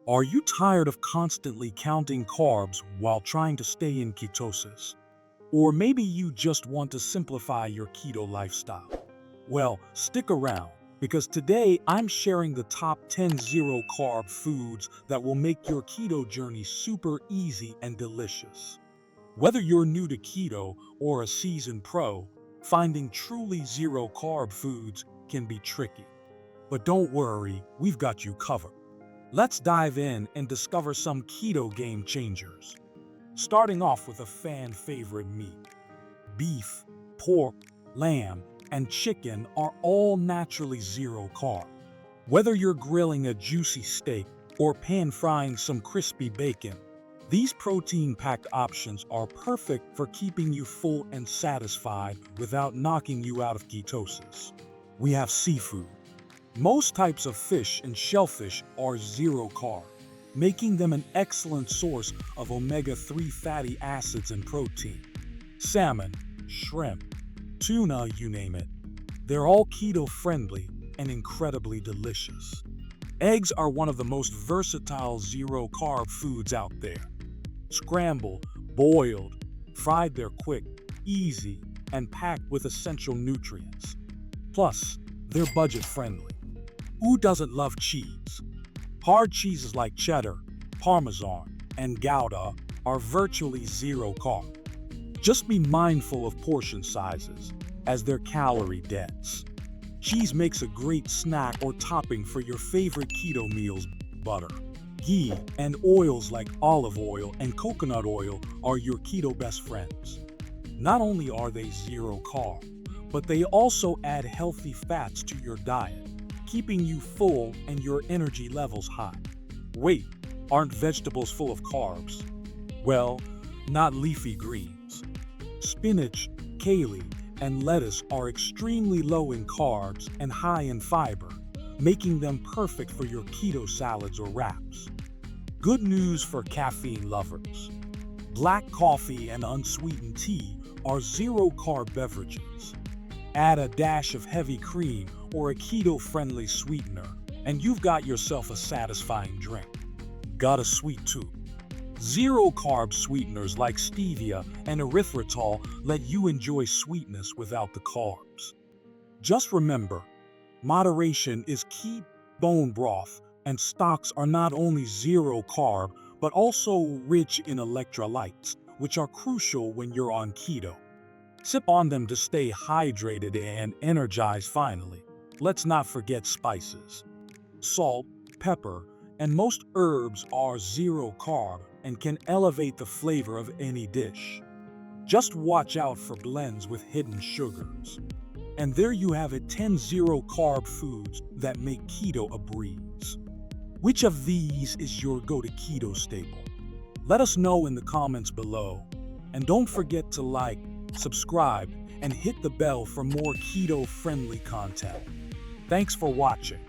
Are you tired of constantly counting carbs while trying to stay in ketosis? Or maybe you just want to simplify your keto lifestyle? Well, stick around because today I'm sharing the top 10 zero carb foods that will make your keto journey super easy and delicious. Whether you're new to keto or a seasoned pro, finding truly zero carb foods can be tricky. But don't worry, we've got you covered. Let's dive in and discover some keto game changers. Starting off with a fan favorite meat. Beef, pork, lamb, and chicken are all naturally zero carb. Whether you're grilling a juicy steak or pan frying some crispy bacon, these protein-packed options are perfect for keeping you full and satisfied without knocking you out of ketosis. We have seafood. Most types of fish and shellfish are zero carb, making them an excellent source of omega-3 fatty acids and protein. Salmon, shrimp, tuna, you name it. They're all keto-friendly and incredibly delicious. Eggs are one of the most versatile zero-carb foods out there. Scrambled, boiled, fried, they're quick, easy, and packed with essential nutrients. Plus, they're budget-friendly. Who doesn't love cheese? Hard cheeses like cheddar, Parmesan, and Gouda are virtually zero carb. Just be mindful of portion sizes, as they're calorie dense. Cheese makes a great snack or topping for your favorite keto meals. Butter, ghee, and oils like olive oil and coconut oil are your keto best friends. Not only are they zero carb, but they also add healthy fats to your diet, keeping you full and your energy levels high. Wait, aren't vegetables full of carbs? Well, not leafy greens. Spinach, kale, and lettuce are extremely low in carbs and high in fiber, making them perfect for your keto salads or wraps. Good news for caffeine lovers. Black coffee and unsweetened tea are zero-carb beverages. Add a dash of heavy cream or a keto-friendly sweetener, and you've got yourself a satisfying drink. Got a sweet tooth? Zero-carb sweeteners like stevia and erythritol let you enjoy sweetness without the carbs. Just remember, moderation is key. Bone broth and stocks are not only zero carb, but also rich in electrolytes, which are crucial when you're on keto. Sip on them to stay hydrated and energized. Finally, let's not forget spices. Salt, pepper, and most herbs are zero carb and can elevate the flavor of any dish. Just watch out for blends with hidden sugars. And there you have it, 10 zero carb foods that make keto a breeze. Which of these is your go-to keto staple? Let us know in the comments below. And don't forget to like, subscribe, and hit the bell for more keto-friendly content. Thanks for watching.